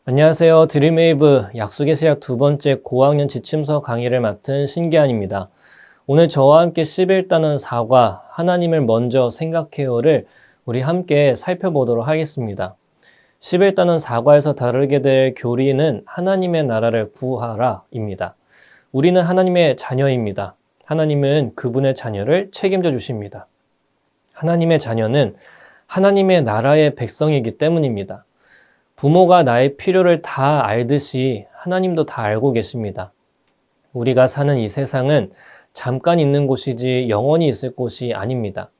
안녕하세요. 드림웨이브 약속의 시작 두 번째 고학년 지침서 강의를 맡은 신기한입니다. 오늘 저와 함께 11단원 4과 하나님을 먼저 생각해요를 우리 함께 살펴보도록 하겠습니다. 11단원 4과에서 다루게 될 교리는 하나님의 나라를 구하라입니다. 우리는 하나님의 자녀입니다. 하나님은 그분의 자녀를 책임져 주십니다. 하나님의 자녀는 하나님의 나라의 백성이기 때문입니다. 부모가 나의 필요를 다 알듯이 하나님도 다 알고 계십니다. 우리가 사는 이 세상은 잠깐 있는 곳이지 영원히 있을 곳이 아닙니다.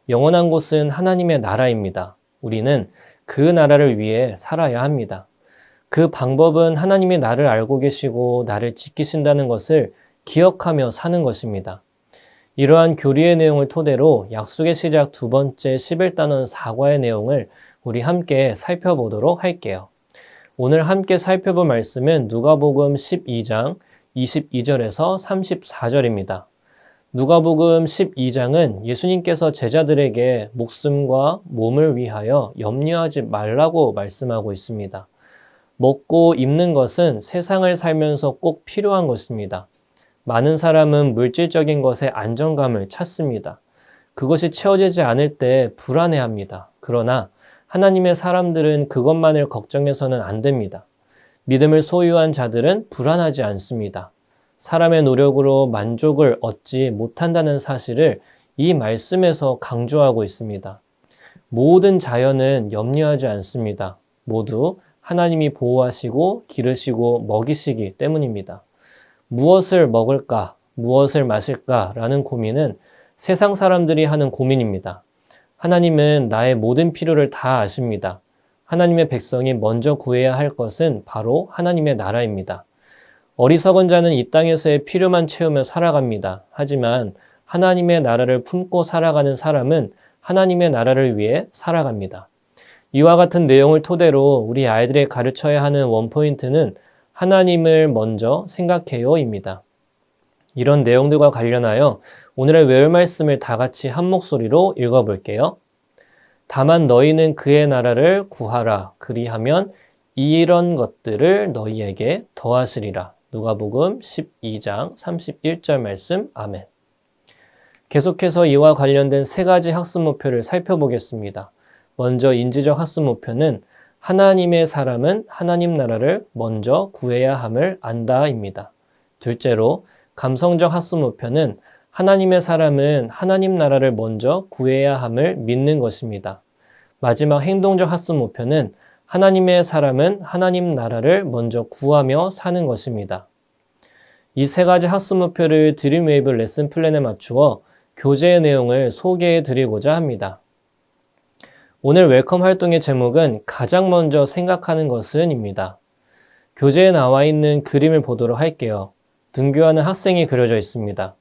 영원한 곳은 하나님의 나라입니다. 우리는 그 나라를 위해 살아야 합니다. 그 방법은 하나님이 나를 알고 계시고 나를 지키신다는 것을 기억하며 사는 것입니다. 이러한 교리의 내용을 토대로 약속의 시작 두 번째 11단원 4과의 내용을 우리 함께 살펴보도록 할게요. 오늘 함께 살펴볼 말씀은 누가복음 12장 22절에서 34절입니다. 누가복음 12장은 예수님께서 제자들에게 목숨과 몸을 위하여 염려하지 말라고 말씀하고 있습니다. 먹고 입는 것은 세상을 살면서 꼭 필요한 것입니다. 많은 사람은 물질적인 것에 안정감을 찾습니다. 그것이 채워지지 않을 때 불안해합니다. 그러나 하나님의 사람들은 그것만을 걱정해서는 안 됩니다. 믿음을 소유한 자들은 불안하지 않습니다. 사람의 노력으로 만족을 얻지 못한다는 사실을 이 말씀에서 강조하고 있습니다. 모든 자연은 염려하지 않습니다. 모두 하나님이 보호하시고 기르시고 먹이시기 때문입니다. 무엇을 먹을까, 무엇을 마실까 라는 고민은 세상 사람들이 하는 고민입니다. 하나님은 나의 모든 필요를 다 아십니다. 하나님의 백성이 먼저 구해야 할 것은 바로 하나님의 나라입니다. 어리석은 자는 이 땅에서의 필요만 채우며 살아갑니다. 하지만 하나님의 나라를 품고 살아가는 사람은 하나님의 나라를 위해 살아갑니다. 이와 같은 내용을 토대로 우리 아이들에게 가르쳐야 하는 원포인트는 하나님을 먼저 생각해요입니다. 이런 내용들과 관련하여 오늘의 외울 말씀을 다 같이 한 목소리로 읽어볼게요. 다만 너희는 그의 나라를 구하라. 그리하면 이런 것들을 너희에게 더하시리라. 누가복음 12장 31절 말씀. 아멘. 계속해서 이와 관련된 세 가지 학습 목표를 살펴보겠습니다. 먼저 인지적 학습 목표는 하나님의 사람은 하나님 나라를 먼저 구해야 함을 안다입니다. 둘째로 감성적 학습 목표는 하나님의 사람은 하나님 나라를 먼저 구해야 함을 믿는 것입니다. 마지막 행동적 학습 목표는 하나님의 사람은 하나님 나라를 먼저 구하며 사는 것입니다. 이 세 가지 학습 목표를 드림웨이브 레슨 플랜에 맞추어 교재의 내용을 소개해 드리고자 합니다. 오늘 웰컴 활동의 제목은 가장 먼저 생각하는 것은입니다. 교재에 나와 있는 그림을 보도록 할게요. 등교하는 학생이 그려져 있습니다.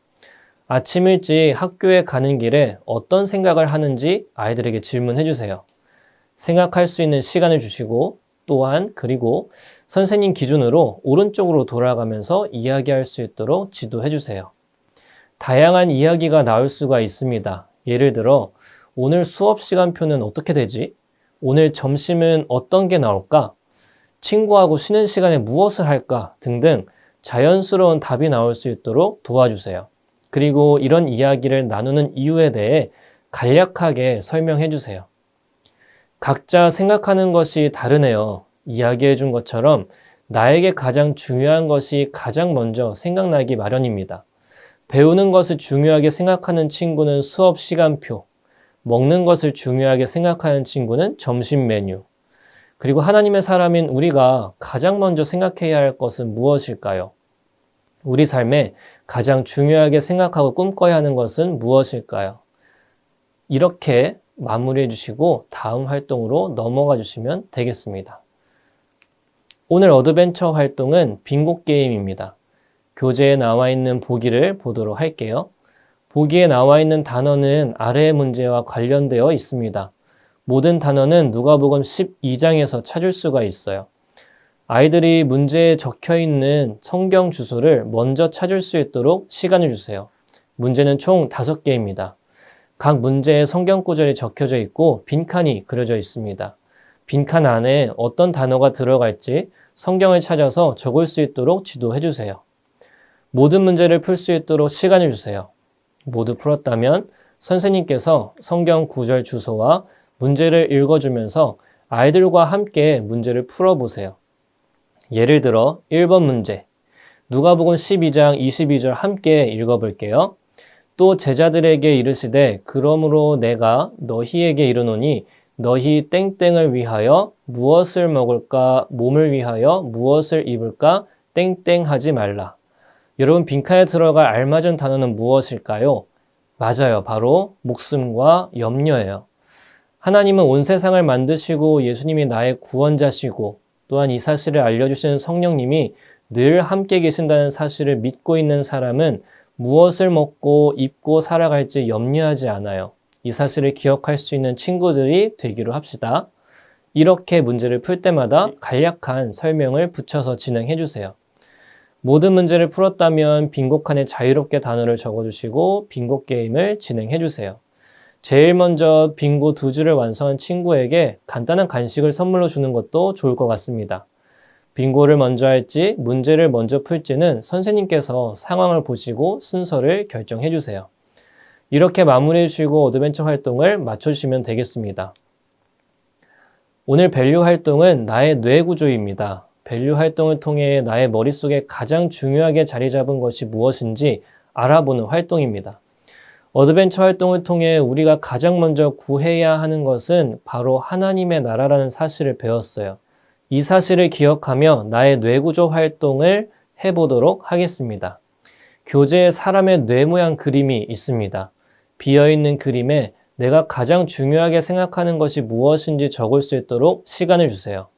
아침 일찍 학교에 가는 길에 어떤 생각을 하는지 아이들에게 질문해 주세요. 생각할 수 있는 시간을 주시고 또한 그리고 선생님 기준으로 오른쪽으로 돌아가면서 이야기할 수 있도록 지도해 주세요. 다양한 이야기가 나올 수가 있습니다. 예를 들어 오늘 수업 시간표는 어떻게 되지? 오늘 점심은 어떤 게 나올까? 친구하고 쉬는 시간에 무엇을 할까? 등등 자연스러운 답이 나올 수 있도록 도와주세요. 그리고 이런 이야기를 나누는 이유에 대해 간략하게 설명해 주세요. 각자 생각하는 것이 다르네요. 이야기해 준 것처럼 나에게 가장 중요한 것이 가장 먼저 생각나기 마련입니다. 배우는 것을 중요하게 생각하는 친구는 수업 시간표, 먹는 것을 중요하게 생각하는 친구는 점심 메뉴, 그리고 하나님의 사람인 우리가 가장 먼저 생각해야 할 것은 무엇일까요? 우리 삶에 가장 중요하게 생각하고 꿈꿔야 하는 것은 무엇일까요? 이렇게 마무리해 주시고 다음 활동으로 넘어가 주시면 되겠습니다. 오늘 어드벤처 활동은 빙고 게임입니다. 교재에 나와 있는 보기를 보도록 할게요. 보기에 나와 있는 단어는 아래의 문제와 관련되어 있습니다. 모든 단어는 누가복음 12장에서 찾을 수가 있어요. 아이들이 문제에 적혀 있는 성경 주소를 먼저 찾을 수 있도록 시간을 주세요. 문제는 총 5개입니다. 각 문제에 성경 구절이 적혀져 있고 빈칸이 그려져 있습니다. 빈칸 안에 어떤 단어가 들어갈지 성경을 찾아서 적을 수 있도록 지도해 주세요. 모든 문제를 풀 수 있도록 시간을 주세요. 모두 풀었다면 선생님께서 성경 구절 주소와 문제를 읽어주면서 아이들과 함께 문제를 풀어보세요. 예를 들어 1번 문제, 누가복음 12장 22절 함께 읽어볼게요. 또 제자들에게 이르시되 그러므로 내가 너희에게 이르노니 너희 땡땡을 위하여 무엇을 먹을까, 몸을 위하여 무엇을 입을까, 땡땡 하지 말라. 여러분, 빈칸에 들어갈 알맞은 단어는 무엇일까요? 맞아요. 바로 목숨과 염려예요. 하나님은 온 세상을 만드시고 예수님이 나의 구원자시고 또한 이 사실을 알려주시는 성령님이 늘 함께 계신다는 사실을 믿고 있는 사람은 무엇을 먹고 입고 살아갈지 염려하지 않아요. 이 사실을 기억할 수 있는 친구들이 되기로 합시다. 이렇게 문제를 풀 때마다 간략한 설명을 붙여서 진행해 주세요. 모든 문제를 풀었다면 빈고 칸에 자유롭게 단어를 적어주시고 빈고 게임을 진행해 주세요. 제일 먼저 빈고 2줄을 완성한 친구에게 간단한 간식을 선물로 주는 것도 좋을 것 같습니다. 빈고를 먼저 할지 문제를 먼저 풀지는 선생님께서 상황을 보시고 순서를 결정해 주세요. 이렇게 마무리해 주시고 어드벤처 활동을 마쳐주시면 되겠습니다. 오늘 밸류 활동은 나의 뇌 구조입니다. 밸류 활동을 통해 나의 머릿속에 가장 중요하게 자리 잡은 것이 무엇인지 알아보는 활동입니다. 어드벤처 활동을 통해 우리가 가장 먼저 구해야 하는 것은 바로 하나님의 나라라는 사실을 배웠어요. 이 사실을 기억하며 나의 뇌구조 활동을 해보도록 하겠습니다. 교재에 사람의 뇌 모양 그림이 있습니다. 비어있는 그림에 내가 가장 중요하게 생각하는 것이 무엇인지 적을 수 있도록 시간을 주세요.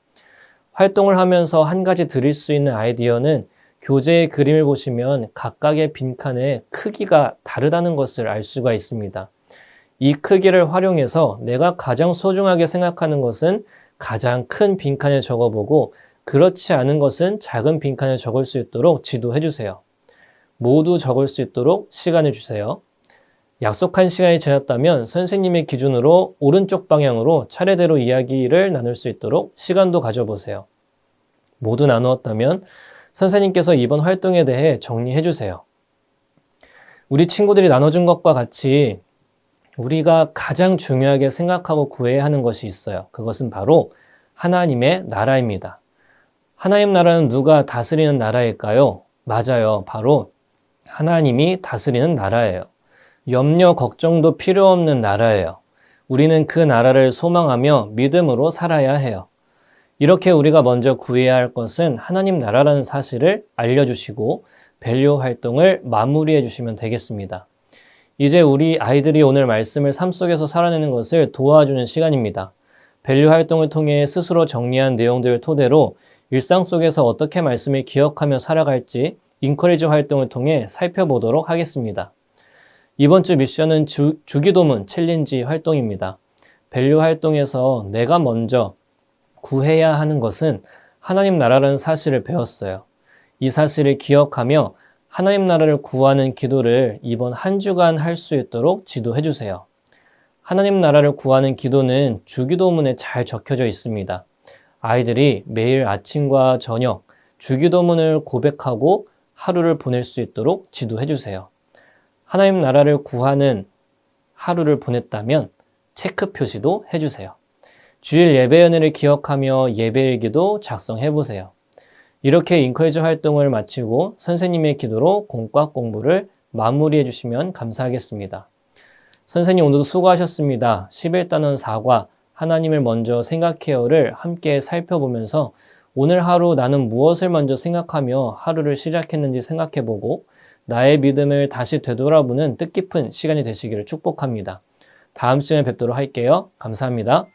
활동을 하면서 한 가지 드릴 수 있는 아이디어는 교재의 그림을 보시면 각각의 빈칸의 크기가 다르다는 것을 알 수가 있습니다. 이 크기를 활용해서 내가 가장 소중하게 생각하는 것은 가장 큰 빈칸에 적어보고 그렇지 않은 것은 작은 빈칸에 적을 수 있도록 지도해 주세요. 모두 적을 수 있도록 시간을 주세요. 약속한 시간이 지났다면 선생님의 기준으로 오른쪽 방향으로 차례대로 이야기를 나눌 수 있도록 시간도 가져보세요. 모두 나누었다면 선생님께서 이번 활동에 대해 정리해 주세요. 우리 친구들이 나눠준 것과 같이 우리가 가장 중요하게 생각하고 구해야 하는 것이 있어요. 그것은 바로 하나님의 나라입니다. 하나님 나라는 누가 다스리는 나라일까요? 맞아요. 바로 하나님이 다스리는 나라예요. 염려, 걱정도 필요 없는 나라예요. 우리는 그 나라를 소망하며 믿음으로 살아야 해요. 이렇게 우리가 먼저 구해야 할 것은 하나님 나라라는 사실을 알려주시고 밸류 활동을 마무리해 주시면 되겠습니다. 이제 우리 아이들이 오늘 말씀을 삶 속에서 살아내는 것을 도와주는 시간입니다. 밸류 활동을 통해 스스로 정리한 내용들을 토대로 일상 속에서 어떻게 말씀을 기억하며 살아갈지 인커리지 활동을 통해 살펴보도록 하겠습니다. 이번 주 미션은 주기도문 챌린지 활동입니다. 밸류 활동에서 내가 먼저 구해야 하는 것은 하나님 나라라는 사실을 배웠어요. 이 사실을 기억하며 하나님 나라를 구하는 기도를 이번 한 주간 할 수 있도록 지도해 주세요. 하나님 나라를 구하는 기도는 주기도문에 잘 적혀져 있습니다. 아이들이 매일 아침과 저녁 주기도문을 고백하고 하루를 보낼 수 있도록 지도해 주세요. 하나님 나라를 구하는 하루를 보냈다면 체크 표시도 해주세요. 주일 예배 연회를 기억하며 예배일기도 작성해 보세요. 이렇게 인커리지 활동을 마치고 선생님의 기도로 공과 공부를 마무리해 주시면 감사하겠습니다. 선생님 오늘도 수고하셨습니다. 11단원 4과 하나님을 먼저 생각해요를 함께 살펴보면서 오늘 하루 나는 무엇을 먼저 생각하며 하루를 시작했는지 생각해보고 나의 믿음을 다시 되돌아보는 뜻깊은 시간이 되시기를 축복합니다. 다음 시간에 뵙도록 할게요. 감사합니다.